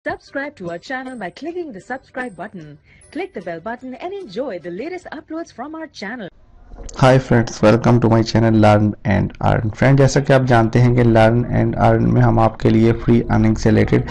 Subscribe to our channel by clicking the subscribe button. Click the bell button and enjoy the latest uploads from our channel. Hi friends, welcome to my channel learn and earn. Friend, जैसा कि आप जानते हैं कि learn and earn में हम आपके लिए फ्री अर्निंग से रिलेटेड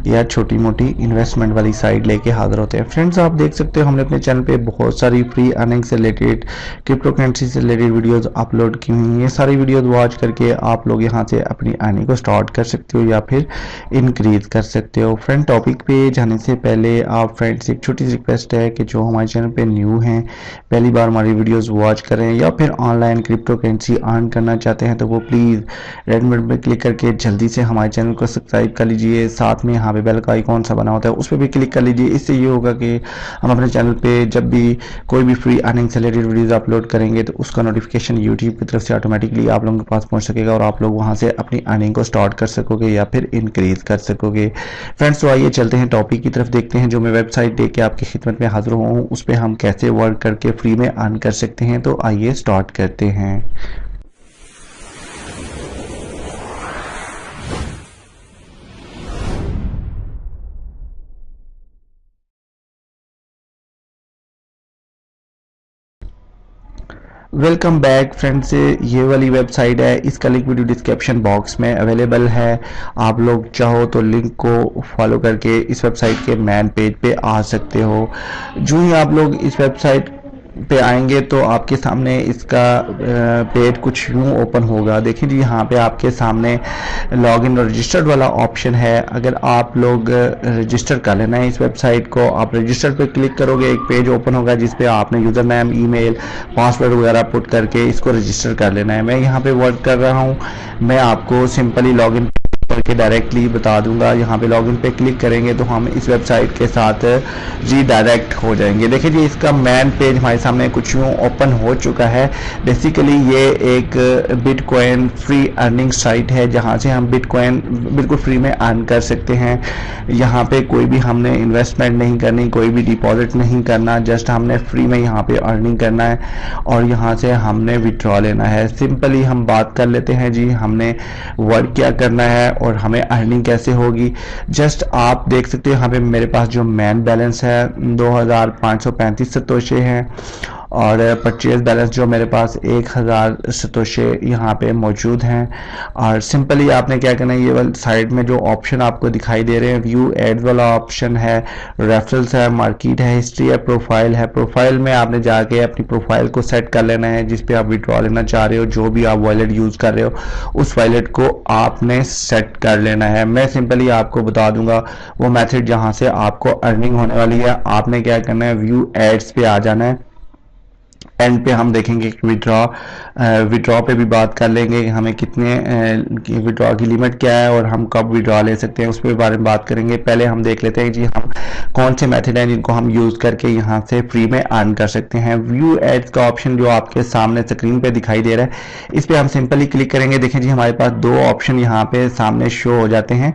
या छोटी मोटी इन्वेस्टमेंट वाली साइड लेके हाजिर होते हैं। फ्रेंड्स, आप देख सकते हो हमने अपने चैनल पे बहुत सारी फ्री अर्निंग से रिलेटेड, क्रिप्टो करेंसी से रिलेटेड वीडियोस अपलोड की हुई हैं। ये सारी वीडियोस वॉच करके आप लोग यहाँ से अपनी अर्निंग को स्टार्ट कर सकते हो या फिर इंक्रीज कर सकते हो। फ्रेंड, टॉपिक पे जाने से पहले आप फ्रेंड्स एक छोटी सी रिक्वेस्ट है कि जो हमारे चैनल पे न्यू हैं, पहली बार हमारी वीडियोस वॉच करें या फिर ऑनलाइन क्रिप्टो करेंसी अर्न करना चाहते हैं तो वो प्लीज़ रेड बटन पर क्लिक करके जल्दी से हमारे चैनल को सब्सक्राइब कर लीजिए। साथ में यहाँ पे बेल का आइकॉन सा बना होता है, उस पर भी क्लिक कर लीजिए। इससे ये होगा कि हम अपने चैनल पे जब भी कोई भी फ्री अर्निंग से रिलेटेड वीडियोज़ अपलोड करेंगे तो उसका नोटिफिकेशन यूट्यूब की तरफ से ऑटोमेटिकली आप लोगों के पास पहुँच सकेगा और आप लोग वहाँ से अपनी अर्निंग को स्टार्ट कर सकोगे या फिर इंक्रीज कर सकोगे। फ्रेंड्स, तो आइए चलते हैं टॉपिक की तरफ, देखते हैं जो मैं वेबसाइट दे के आपकी खिदमत में हाजिर हूँ उस पर हम कैसे वर्क करके फ्री में अर्न कर सकते हैं। तो आइए स्टार्ट करते हैं। वेलकम बैक फ्रेंड्स, ये वाली वेबसाइट है, इसका लिंक वीडियो डिस्क्रिप्शन बॉक्स में अवेलेबल है। आप लोग चाहो तो लिंक को फॉलो करके इस वेबसाइट के मेन पेज पे आ सकते हो। जो ही आप लोग इस वेबसाइट पे आएंगे तो आपके सामने इसका पेज कुछ यूँ ओपन होगा। देखिए जी, यहाँ पे आपके सामने लॉगिन और रजिस्टर्ड वाला ऑप्शन है। अगर आप लोग रजिस्टर कर लेना है इस वेबसाइट को, आप रजिस्टर पे क्लिक करोगे, एक पेज ओपन होगा जिस पे आपने यूज़र नेम, ईमेल, पासवर्ड वगैरह पुट करके इसको रजिस्टर कर लेना है। मैं यहाँ पे वर्क कर रहा हूँ, मैं आपको सिंपली लॉगिन करके डायरेक्टली बता दूंगा। यहाँ पे लॉगिन पे क्लिक करेंगे तो हम इस वेबसाइट के साथ रीडायरेक्ट हो जाएंगे। देखिए जी, इसका मेन पेज हमारे सामने कुछ यूँ ओपन हो चुका है। बेसिकली ये एक बिटकॉइन फ्री अर्निंग साइट है जहाँ से हम बिटकॉइन बिल्कुल फ्री में अर्न कर सकते हैं। यहाँ पे कोई भी हमने इन्वेस्टमेंट नहीं करनी, कोई भी डिपॉजिट नहीं करना, जस्ट हमने फ्री में यहाँ पे अर्निंग करना है और यहाँ से हमने विड्रॉ लेना है। सिंपली हम बात कर लेते हैं जी, हमने वर्क क्या करना है और हमें अर्निंग कैसे होगी। जस्ट आप देख सकते हो यहाँ पे मेरे पास जो मैन बैलेंस है 2535 सतोशे हैं और परचेज बैलेंस जो मेरे पास 1000 सतोशे यहाँ पे मौजूद हैं। और सिंपली आपने क्या करना है, ये वाली साइड में जो ऑप्शन आपको दिखाई दे रहे हैं, व्यू एड वाला ऑप्शन है, रेफरल्स है, मार्केट है, हिस्ट्री है, प्रोफाइल है। प्रोफाइल में आपने जाके अपनी प्रोफाइल को सेट कर लेना है जिस पे आप विड्रॉ लेना चाह रहे हो, जो भी आप वॉलेट यूज कर रहे हो उस वॉलेट को आपने सेट कर लेना है। मैं सिंपली आपको बता दूंगा वो मेथड जहाँ से आपको अर्निंग होने वाली है। आपने क्या करना है, व्यू एड्स पे आ जाना है। एंड पे हम देखेंगे कि विड्रॉ पे भी बात कर लेंगे कि हमें कितने विड्रॉ की लिमिट क्या है और हम कब विड्रॉ ले सकते हैं, उस पर बारे में बात करेंगे। पहले हम देख लेते हैं जी हम कौन से मेथड हैं जिनको हम यूज़ करके यहाँ से फ्री में अर्न कर सकते हैं। व्यू एड्स का ऑप्शन जो आपके सामने स्क्रीन पे दिखाई दे रहा है, इस पर हम सिंपली क्लिक करेंगे। देखें जी, हमारे पास दो ऑप्शन यहाँ पे सामने शो हो जाते हैं।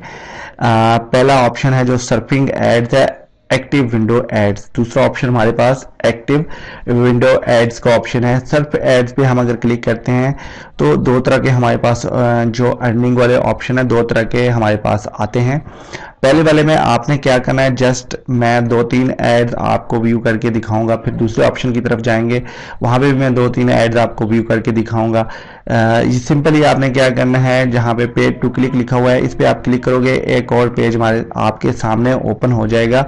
पहला ऑप्शन है जो सर्फिंग एड्स है, एक्टिव विंडो एड्स। दूसरा ऑप्शन हमारे पास एक्टिव विंडो एड्स का ऑप्शन है। सर्फ एड्स पे हम अगर क्लिक करते हैं तो दो तरह के हमारे पास जो अर्निंग वाले ऑप्शन है, दो तरह के हमारे पास आते हैं। पहले वाले में आपने क्या करना है, जस्ट मैं 2-3 एड्स आपको व्यू करके दिखाऊंगा, फिर दूसरे ऑप्शन की तरफ जाएंगे, वहां पे भी मैं 2-3 एड्स आपको व्यू करके दिखाऊंगा। सिंपली आपने क्या करना है, जहां पे पेड टू क्लिक लिखा हुआ है इस पे आप क्लिक करोगे, एक और पेज हमारे आपके सामने ओपन हो जाएगा।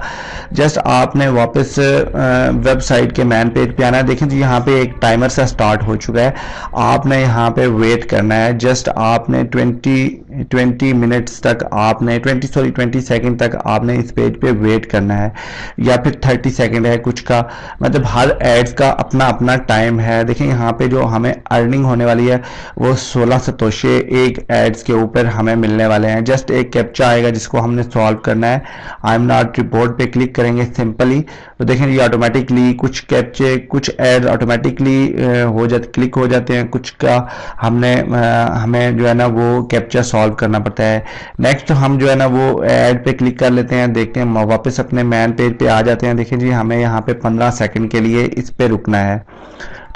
जस्ट आपने वापस वेबसाइट के मैन पेज पे आना है। देखें जी, यहाँ पे एक टाइमर सा स्टार्ट हो चुका है, आपने यहाँ पे वेट करना है। जस्ट आपने 20 मिनट्स तक आपने 20 सेकंड तक आपने इस पेज पे वेट करना है, या फिर 30 सेकंड है कुछ का, मतलब हर एड्स का अपना अपना टाइम है। देखें यहाँ पे जो हमें अर्निंग होने वाली है वो 16 सतोशे एक एड्स के ऊपर हमें मिलने वाले हैं। जस्ट एक कैप्चा आएगा जिसको हमने सॉल्व करना है। आई एम नॉट रिपोर्ट पे क्लिक करेंगे सिंपली, तो देखें ये ऑटोमेटिकली कुछ कैप्चे, कुछ एड्स ऑटोमेटिकली क्लिक हो जाते हैं, कुछ का हमें जो है ना वो कैप्चा सॉल्व करना पड़ता है। नेक्स्ट हम जो है ना वो ऐड पे क्लिक कर लेते हैं, देखते हैं वापस अपने मैन पेज पे आ जाते हैं। देखिए जी, हमें यहाँ पे 15 सेकंड के लिए इस पे रुकना है।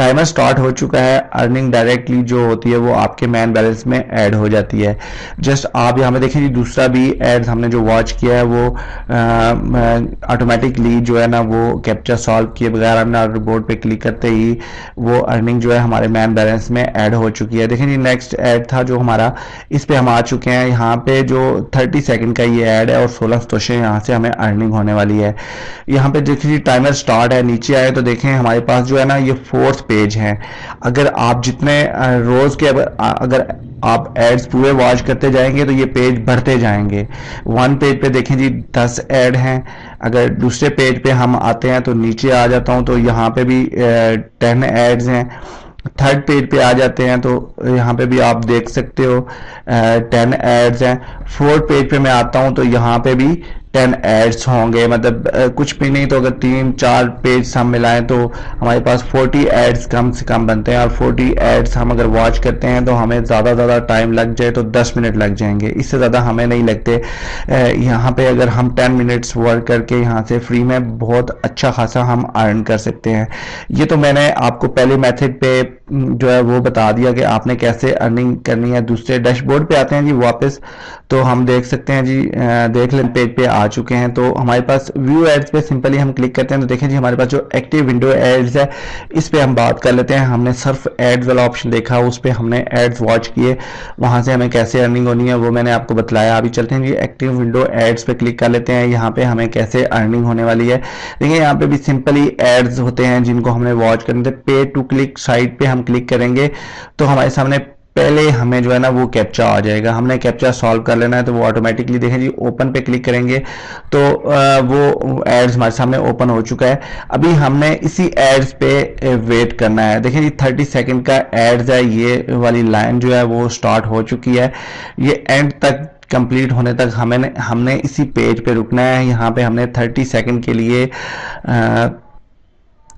टाइमर स्टार्ट हो चुका है। अर्निंग डायरेक्टली जो होती है वो आपके मैन बैलेंस में ऐड हो जाती है। जस्ट आप यहाँ पे देखें जी, दूसरा भी एड हमने जो वॉच किया है वो ऑटोमेटिकली जो है ना वो कैप्चा सॉल्व किए बगैर हमने बोर्ड पे क्लिक करते ही वो अर्निंग जो है हमारे मैन बैलेंस में ऐड हो चुकी है। देखें जी, नेक्स्ट ऐड था जो हमारा, इस पे हम आ चुके हैं। यहाँ पे जो 30 सेकंड का ये ऐड है और 16 सतोशे यहाँ से हमें अर्निंग होने वाली है। यहाँ पे देखिए टाइमर स्टार्ट है, नीचे आए तो देखें हमारे पास जो है ना ये 4th पेज है। अगर आप जितने रोज के अगर आप एड्स पूरे वॉच करते जाएंगे तो ये पेज बढ़ते जाएंगे। 1 पेज पे देखें जी 10 ऐड हैं। अगर दूसरे पेज पे हम आते हैं तो नीचे आ जाता हूं तो यहाँ पे भी 10 एड्स हैं। 3rd पेज पे आ जाते हैं तो यहाँ पे भी आप देख सकते हो 10 एड्स हैं। 4th पेज पे मैं आता हूँ तो यहाँ पे भी 10 एड्स होंगे। मतलब कुछ भी नहीं तो अगर 3-4 पेज हम मिलाएं तो हमारे पास 40 एड्स कम से कम बनते हैं। और 40 एड्स हम अगर वॉच करते हैं तो हमें ज़्यादा टाइम लग जाए तो 10 मिनट लग जाएंगे, इससे ज़्यादा हमें नहीं लगते। यहाँ पे अगर हम 10 मिनट्स वर्क करके यहाँ से फ्री में बहुत अच्छा खासा हम अर्न कर सकते हैं। ये तो मैंने आपको पहले मेथड पे जो है वो बता दिया कि आपने कैसे अर्निंग करनी है। दूसरे डैशबोर्ड पे आते हैं जी वापस, तो हम देख सकते हैं जी, देख लें पेज पे आ चुके हैं। तो हमारे पास व्यू एड्स पे सिंपली हम क्लिक करते हैं तो देखें जी हमारे पास जो एक्टिव विंडो एड्स है इस पे हम बात कर लेते हैं। हमने सिर्फ एड्स वाला ऑप्शन देखा, उस पे हमने एड्स वॉच किए, वहां से हमें कैसे अर्निंग होनी है वो मैंने आपको बतलाया। अभी चलते हैं जी एक्टिव विंडो एड्स पे क्लिक कर लेते हैं। यहाँ पे हमें कैसे अर्निंग होने वाली है देखिए, यहाँ पे भी सिंपली एड्स होते हैं जिनको हमने वॉच करने थे। पे टू क्लिक साइट पे हम क्लिक करेंगे तो हमारे सामने पहले हमें जो है ना वो कैप्चा आ जाएगा। हमने कैप्चा सॉल्व कर लेना है तो वो ऑटोमेटिकली देखें जी ओपन पे क्लिक करेंगे तो वो एड्स हमारे सामने ओपन हो चुका है। अभी हमने इसी एड्स पे वेट करना है। देखें जी 30 सेकंड का एड्स है, ये वाली लाइन जो है वो स्टार्ट हो चुकी है। ये एंड तक कंप्लीट होने तक हमने इसी पेज पे रुकना है। यहाँ पे हमने 30 सेकंड के लिए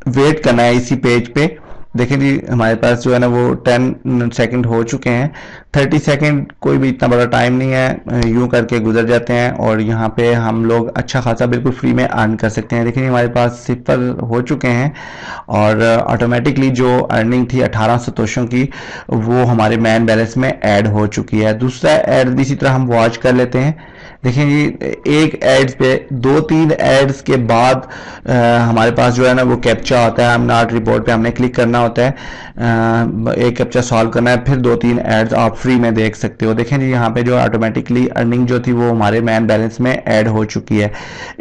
वेट करना है इसी पेज पे। देखें जी हमारे पास जो है ना वो 10 सेकंड हो चुके हैं। 30 सेकंड कोई भी इतना बड़ा टाइम नहीं है, यूं करके गुजर जाते हैं और यहाँ पे हम लोग अच्छा खासा बिल्कुल फ्री में अर्न कर सकते हैं। देखिए हमारे पास 0 हो चुके हैं और ऑटोमेटिकली जो अर्निंग थी 18 सतोशों की वो हमारे मैन बैलेंस में ऐड हो चुकी है। दूसरा ऐड इसी तरह हम वॉच कर लेते हैं। देखिए जी एक एड्स पे 2-3 एड्स के बाद हमारे पास जो है ना वो कैप्चा आता है। हम नॉट रिपोर्ट पे हमने क्लिक करना होता है, एक कैप्चा सॉल्व करना है, फिर 2-3 एड्स आप फ्री में देख सकते हो। देखें जी यहाँ पे जो ऑटोमेटिकली अर्निंग जो थी वो हमारे मैन बैलेंस में ऐड हो चुकी है।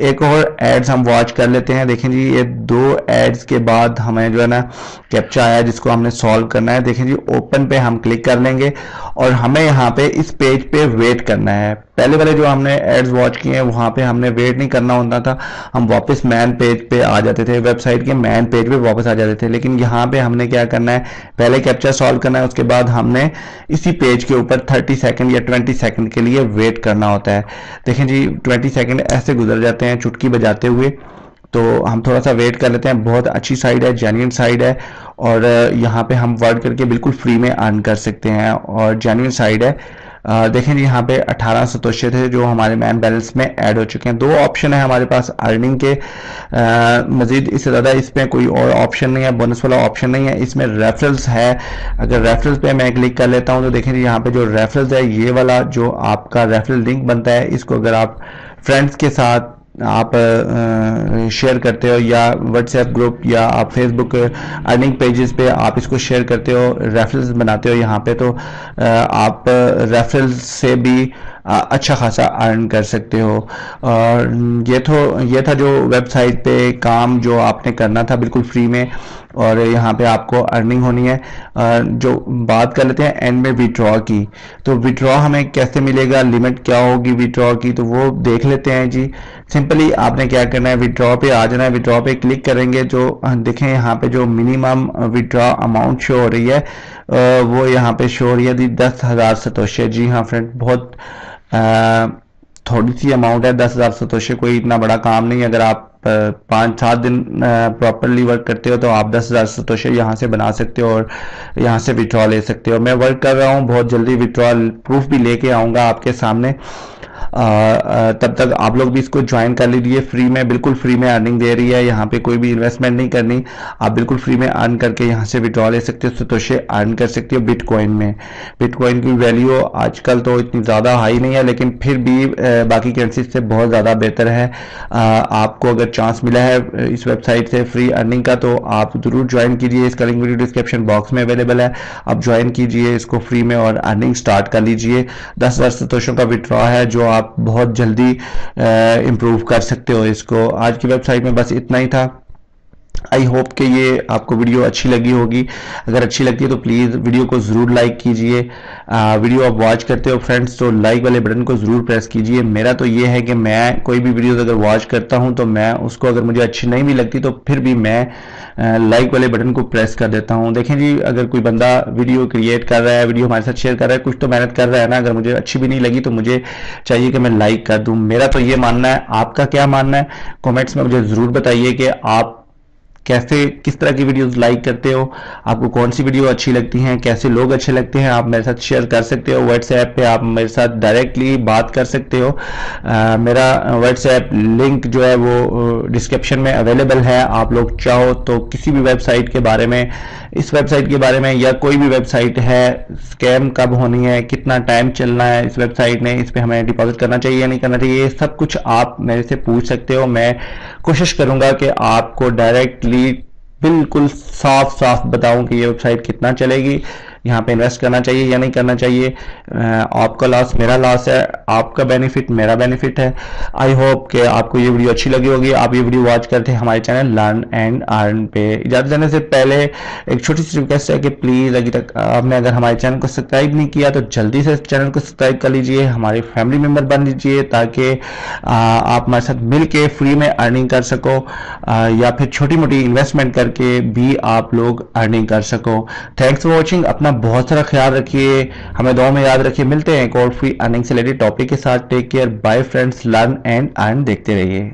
एक और एड्स हम वॉच कर लेते हैं। देखें जी ये 2 एड्स के बाद हमें जो है ना कैप्चा आया जिसको हमने सॉल्व करना है। देखें जी ओपन पे हम क्लिक कर लेंगे और हमें यहाँ पे इस पेज पे वेट करना है। पहले वाले जो हमने एड्स वॉच किए हैं वहां पे हमने वेट नहीं करना होता था, हम वापस मैन पेज पे आ जाते थे, वेबसाइट के मैन पेज पे वापस आ जाते थे। लेकिन यहाँ पे हमने क्या करना है, पहले कैप्चा सॉल्व करना है, उसके बाद हमने इसी पेज के ऊपर 30 सेकंड या 20 सेकंड के लिए वेट करना होता है। देखें जी 20 सेकंड ऐसे गुजर जाते हैं चुटकी बजाते हुए, तो हम थोड़ा सा वेट कर लेते हैं। बहुत अच्छी साइड है, जेन्युइन साइड है और यहाँ पे हम वर्क करके बिल्कुल फ्री में अर्न कर सकते हैं और जेन्युइन साइड है। देखें जी यहाँ पे 18 सतोशे थे जो हमारे मैन बैलेंस में ऐड हो चुके हैं। 2 ऑप्शन है हमारे पास अर्निंग के, मजीद इससे ज़्यादा इसमें कोई और ऑप्शन नहीं है, बोनस वाला ऑप्शन नहीं है। इसमें रेफरल्स है, अगर रेफरल्स पे मैं क्लिक कर लेता हूँ तो देखें जी यहाँ पे जो रेफरल्स है ये वाला जो आपका रेफरल लिंक बनता है, इसको अगर आप फ्रेंड्स के साथ आप शेयर करते हो या व्हाट्सएप ग्रुप या आप फेसबुक अर्निंग पेजेस पे आप इसको शेयर करते हो, रेफरल्स बनाते हो यहाँ पे, तो आप रेफरल्स से भी अच्छा खासा अर्न कर सकते हो। और ये था जो वेबसाइट पे काम जो आपने करना था बिल्कुल फ्री में और यहाँ पे आपको अर्निंग होनी है। जो बात कर लेते हैं एंड में विड्रॉ की, तो विड्रॉ हमें कैसे मिलेगा, लिमिट क्या होगी विड्रॉ की, तो वो देख लेते हैं जी। सिंपली आपने क्या करना है, विड्रॉ पे आ जाना है। विड्रॉ पे क्लिक करेंगे, जो देखें यहाँ पे जो मिनिमम विड्रॉ अमाउंट शो हो रही है वो यहाँ पे शो हो रही है 10,000 सतोशे। जी हाँ फ्रेंड, बहुत थोड़ी सी अमाउंट है। 10,000 सतोशे कोई इतना बड़ा काम नहीं। अगर आप 5-7 दिन प्रॉपरली वर्क करते हो तो आप 10,000 सतोशे यहाँ से बना सकते हो और यहाँ से विड्रॉ ले सकते हो। मैं वर्क कर रहा हूँ, बहुत जल्दी विड्रॉ प्रूफ भी लेके आऊँगा आपके सामने। तब तक आप लोग भी इसको ज्वाइन कर लीजिए, फ्री में, बिल्कुल फ्री में अर्निंग दे रही है। यहाँ पे कोई भी इन्वेस्टमेंट नहीं करनी, आप बिल्कुल फ्री में अर्न करके यहाँ से विड्रॉ ले सकते हो, सतोशे अर्न कर सकते हो बिटकॉइन में। बिटकॉइन की वैल्यू आजकल तो इतनी ज़्यादा हाई नहीं है, लेकिन फिर भी बाकी करेंसी से बहुत ज़्यादा बेहतर है। आपको अगर चांस मिला है इस वेबसाइट से फ्री अर्निंग का तो आप ज़रूर ज्वाइन कीजिए। इसका लिंक वीडियो डिस्क्रिप्शन बॉक्स में अवेलेबल है, आप ज्वाइन कीजिए इसको फ्री में और अर्निंग स्टार्ट कर लीजिए। 10,000 सतोशों का विड्रॉ है जो आप बहुत जल्दी इंप्रूव कर सकते हो इसको। आज की वेबसाइट में बस इतना ही था। आई होप कि ये आपको वीडियो अच्छी लगी होगी। अगर अच्छी लगती है तो प्लीज़ वीडियो को ज़रूर लाइक कीजिए। वीडियो आप वॉच करते हो फ्रेंड्स तो लाइक वाले बटन को ज़रूर प्रेस कीजिए। मेरा तो ये है कि मैं कोई भी वीडियोस अगर वॉच करता हूं तो मैं उसको, अगर मुझे अच्छी नहीं भी लगती तो फिर भी मैं लाइक वाले बटन को प्रेस कर देता हूं। देखें जी, अगर कोई बंदा वीडियो क्रिएट कर रहा है, वीडियो हमारे साथ शेयर कर रहा है, कुछ तो मेहनत कर रहा है ना। अगर मुझे अच्छी भी नहीं लगी तो मुझे चाहिए कि मैं लाइक कर दूं। मेरा तो ये मानना है, आपका क्या मानना है कॉमेंट्स में मुझे ज़रूर बताइए कि आप कैसे, किस तरह की वीडियोस लाइक करते हो, आपको कौन सी वीडियो अच्छी लगती हैं, कैसे लोग अच्छे लगते हैं। आप मेरे साथ शेयर कर सकते हो, व्हाट्सएप पे आप मेरे साथ डायरेक्टली बात कर सकते हो। मेरा व्हाट्सएप लिंक जो है वो डिस्क्रिप्शन में अवेलेबल है। आप लोग चाहो तो किसी भी वेबसाइट के बारे में, इस वेबसाइट के बारे में या कोई भी वेबसाइट है, स्कैम कब होनी है, कितना टाइम चलना है इस वेबसाइट ने, इस पर हमें डिपॉजिट करना चाहिए या नहीं करना चाहिए, सब कुछ आप मेरे से पूछ सकते हो। मैं कोशिश करूंगा कि आपको डायरेक्टली बिल्कुल साफ साफ बताऊं कि ये वेबसाइट कितना चलेगी, यहाँ पे इन्वेस्ट करना चाहिए या नहीं करना चाहिए। आपका लॉस मेरा लॉस है, आपका बेनिफिट मेरा बेनिफिट है। आई होप कि आपको ये वीडियो अच्छी लगी होगी। आप ये वीडियो वॉच करते हैं हमारे चैनल लर्न एंड अर्न पे। इजाजत देने से पहले एक छोटी सी रिक्वेस्ट है कि प्लीज़ अभी तक आपने अगर हमारे चैनल को सब्सक्राइब नहीं किया तो जल्दी से चैनल को सब्सक्राइब कर लीजिए, हमारे फैमिली मेम्बर बन लीजिए, ताकि आप हमारे साथ मिल के फ्री में अर्निंग कर सको या फिर छोटी मोटी इन्वेस्टमेंट करके भी आप लोग अर्निंग कर सको। Thanks for watching. अपना बहुत सारा ख्याल रखिए, हमें दुआ में याद रखिए। मिलते हैं एक और फ्री अर्निंग से रिलेटेड टॉपिक के साथ। Take care, bye friends. Learn and earn देखते रहिए।